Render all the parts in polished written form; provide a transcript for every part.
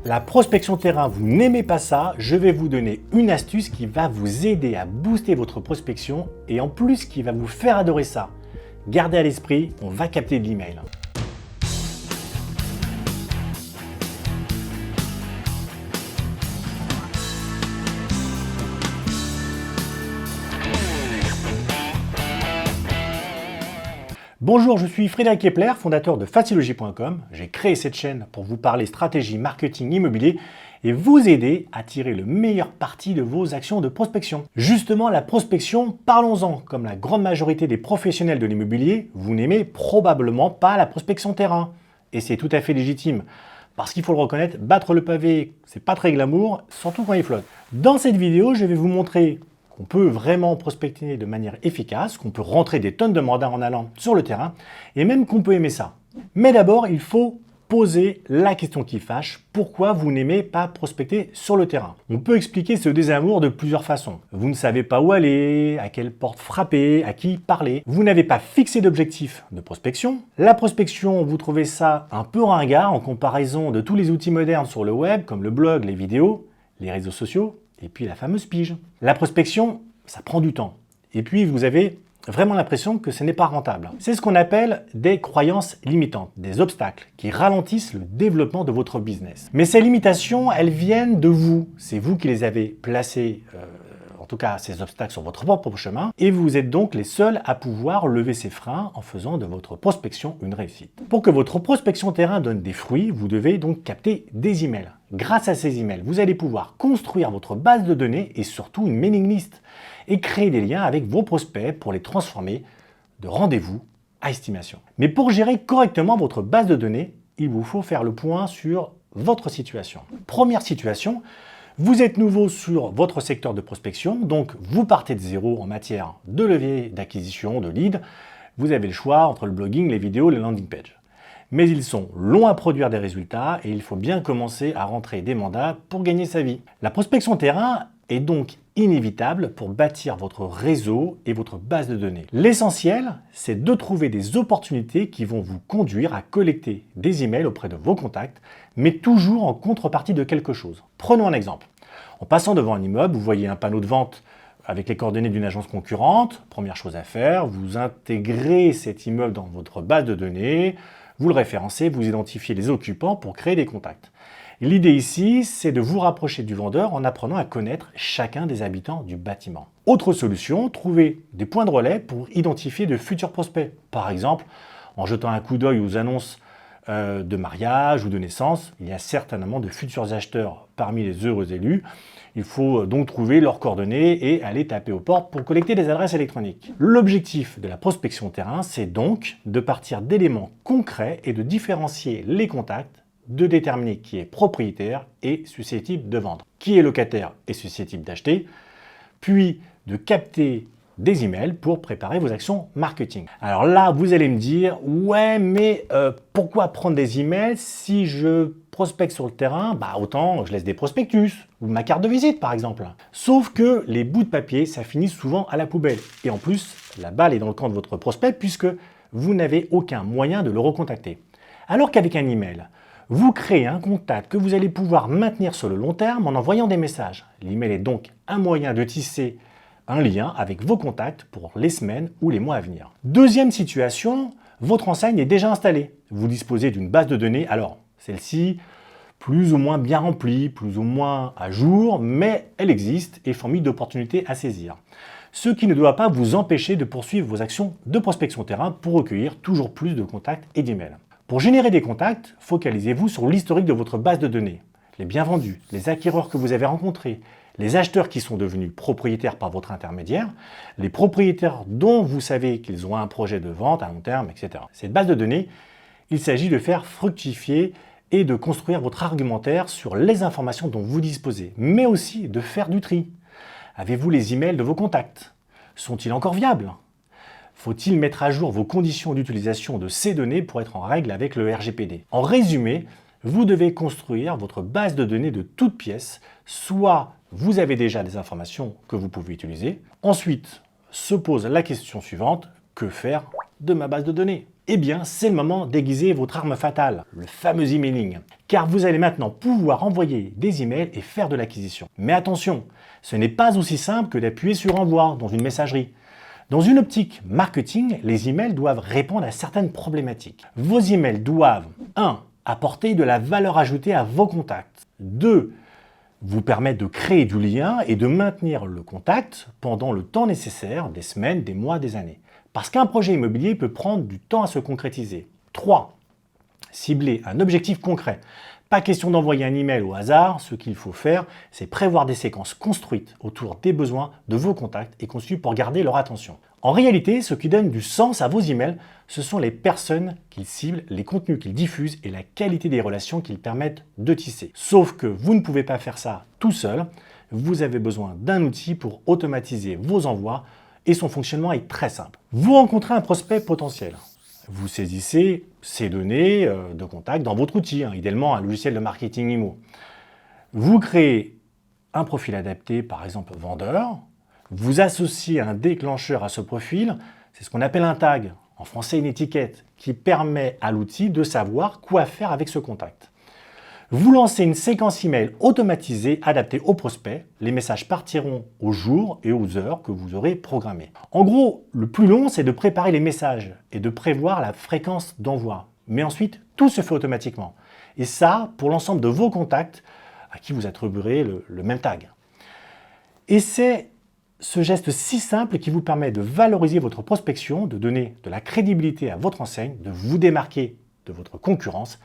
La prospection terrain, vous n'aimez pas ça, je vais vous donner une astuce qui va vous aider à booster votre prospection et en plus qui va vous faire adorer ça. Gardez à l'esprit, on va capter de l'email. Bonjour, je suis Frédéric Kepler, fondateur de Facilogy.com. J'ai créé cette chaîne pour vous parler stratégie marketing immobilier et vous aider à tirer le meilleur parti de vos actions de prospection. Justement, la prospection, parlons-en. Comme la grande majorité des professionnels de l'immobilier, vous n'aimez probablement pas la prospection terrain. Et c'est tout à fait légitime. Parce qu'il faut le reconnaître, battre le pavé, c'est pas très glamour, surtout quand il flotte. Dans cette vidéo, je vais vous montrer qu'on peut vraiment prospecter de manière efficace, qu'on peut rentrer des tonnes de mandats en allant sur le terrain, et même qu'on peut aimer ça. Mais d'abord, il faut poser la question qui fâche, pourquoi vous n'aimez pas prospecter sur le terrain? On peut expliquer ce désamour de plusieurs façons. Vous ne savez pas où aller, à quelle porte frapper, à qui parler. Vous n'avez pas fixé d'objectif de prospection. La prospection, vous trouvez ça un peu ringard en comparaison de tous les outils modernes sur le web, comme le blog, les vidéos, les réseaux sociaux, et puis la fameuse pige. La prospection, ça prend du temps. Et puis vous avez vraiment l'impression que ce n'est pas rentable. C'est ce qu'on appelle des croyances limitantes, des obstacles qui ralentissent le développement de votre business. Mais ces limitations, elles viennent de vous. C'est vous qui les avez placées, en tout cas ces obstacles sur votre propre chemin, et vous êtes donc les seuls à pouvoir lever ces freins en faisant de votre prospection une réussite. Pour que votre prospection terrain donne des fruits, vous devez donc capter des emails. Grâce à ces emails, vous allez pouvoir construire votre base de données et surtout une mailing list et créer des liens avec vos prospects pour les transformer de rendez-vous à estimation. Mais pour gérer correctement votre base de données, il vous faut faire le point sur votre situation. Première situation, vous êtes nouveau sur votre secteur de prospection, donc vous partez de zéro en matière de levier d'acquisition, de lead. Vous avez le choix entre le blogging, les vidéos, les landing pages. Mais ils sont longs à produire des résultats et il faut bien commencer à rentrer des mandats pour gagner sa vie. La prospection terrain est donc inévitable pour bâtir votre réseau et votre base de données. L'essentiel, c'est de trouver des opportunités qui vont vous conduire à collecter des emails auprès de vos contacts, mais toujours en contrepartie de quelque chose. Prenons un exemple. En passant devant un immeuble, vous voyez un panneau de vente avec les coordonnées d'une agence concurrente. Première chose à faire, vous intégrez cet immeuble dans votre base de données, vous le référencez, vous identifiez les occupants pour créer des contacts. L'idée ici, c'est de vous rapprocher du vendeur en apprenant à connaître chacun des habitants du bâtiment. Autre solution, trouver des points de relais pour identifier de futurs prospects. Par exemple, en jetant un coup d'œil aux annonces de mariage ou de naissance, il y a certainement de futurs acheteurs parmi les heureux élus. Il faut donc trouver leurs coordonnées et aller taper aux portes pour collecter des adresses électroniques. L'objectif de la prospection terrain, c'est donc de partir d'éléments concrets et de différencier les contacts, de déterminer qui est propriétaire et susceptible de vendre, qui est locataire et susceptible d'acheter, puis de capter des emails pour préparer vos actions marketing. Alors là, vous allez me dire, ouais, mais pourquoi prendre des emails si je prospecte sur le terrain? Autant je laisse des prospectus ou ma carte de visite par exemple. Sauf que les bouts de papier, ça finit souvent à la poubelle. Et en plus, la balle est dans le camp de votre prospect puisque vous n'avez aucun moyen de le recontacter. Alors qu'avec un email, vous créez un contact que vous allez pouvoir maintenir sur le long terme en envoyant des messages. L'email est donc un moyen de tisser un lien avec vos contacts pour les semaines ou les mois à venir. Deuxième situation, votre enseigne est déjà installée. Vous disposez d'une base de données, alors celle-ci plus ou moins bien remplie, plus ou moins à jour, mais elle existe et fourmille d'opportunités à saisir. Ce qui ne doit pas vous empêcher de poursuivre vos actions de prospection terrain pour recueillir toujours plus de contacts et d'emails. Pour générer des contacts, focalisez-vous sur l'historique de votre base de données. Les biens vendus, les acquéreurs que vous avez rencontrés, les acheteurs qui sont devenus propriétaires par votre intermédiaire, les propriétaires dont vous savez qu'ils ont un projet de vente à long terme, etc. Cette base de données, il s'agit de faire fructifier et de construire votre argumentaire sur les informations dont vous disposez, mais aussi de faire du tri. Avez-vous les emails de vos contacts? Sont-ils encore viables? Faut-il mettre à jour vos conditions d'utilisation de ces données pour être en règle avec le RGPD? En résumé, vous devez construire votre base de données de toutes pièces, soit vous avez déjà des informations que vous pouvez utiliser. Ensuite, se pose la question suivante, que faire de ma base de données? Eh bien, c'est le moment d'aiguiser votre arme fatale, le fameux emailing. Car vous allez maintenant pouvoir envoyer des emails et faire de l'acquisition. Mais attention, ce n'est pas aussi simple que d'appuyer sur envoi dans une messagerie. Dans une optique marketing, les emails doivent répondre à certaines problématiques. Vos emails doivent 1. Apporter de la valeur ajoutée à vos contacts. 2. Vous permettre de créer du lien et de maintenir le contact pendant le temps nécessaire, des semaines, des mois, des années. Parce qu'un projet immobilier peut prendre du temps à se concrétiser. 3. Cibler un objectif concret. Pas question d'envoyer un email au hasard, ce qu'il faut faire, c'est prévoir des séquences construites autour des besoins de vos contacts et conçues pour garder leur attention. En réalité, ce qui donne du sens à vos emails, ce sont les personnes qu'ils ciblent, les contenus qu'ils diffusent et la qualité des relations qu'ils permettent de tisser. Sauf que vous ne pouvez pas faire ça tout seul, vous avez besoin d'un outil pour automatiser vos envois et son fonctionnement est très simple. Vous rencontrez un prospect potentiel. Vous saisissez ces données de contact dans votre outil, idéalement un logiciel de marketing IMO. Vous créez un profil adapté, par exemple vendeur. Vous associez un déclencheur à ce profil, c'est ce qu'on appelle un tag, en français une étiquette, qui permet à l'outil de savoir quoi faire avec ce contact. Vous lancez une séquence email automatisée adaptée au prospect. Les messages partiront aux jours et aux heures que vous aurez programmés. En gros, le plus long, c'est de préparer les messages et de prévoir la fréquence d'envoi. Mais ensuite, tout se fait automatiquement. Et ça, pour l'ensemble de vos contacts à qui vous attribuerez le même tag. Et c'est ce geste si simple qui vous permet de valoriser votre prospection, de donner de la crédibilité à votre enseigne, de vous démarquer de votre concurrence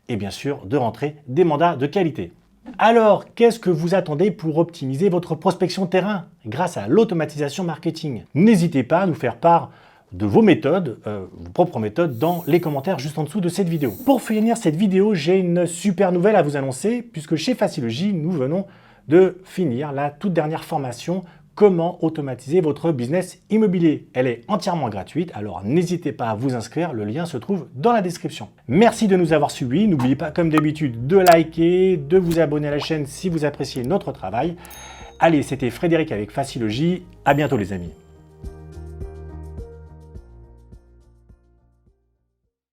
et bien sûr de rentrer des mandats de qualité. Alors, qu'est-ce que vous attendez pour optimiser votre prospection terrain grâce à l'automatisation marketing? N'hésitez pas à nous faire part de vos méthodes, vos propres méthodes, dans les commentaires juste en dessous de cette vidéo. Pour finir cette vidéo, j'ai une super nouvelle à vous annoncer, puisque chez Facilogy, nous venons de finir la toute dernière formation Comment automatiser votre business immobilier. Elle est entièrement gratuite, alors n'hésitez pas à vous inscrire, le lien se trouve dans la description. Merci de nous avoir suivis, n'oubliez pas comme d'habitude de liker, de vous abonner à la chaîne si vous appréciez notre travail. Allez, c'était Frédéric avec Facilogy, à bientôt les amis.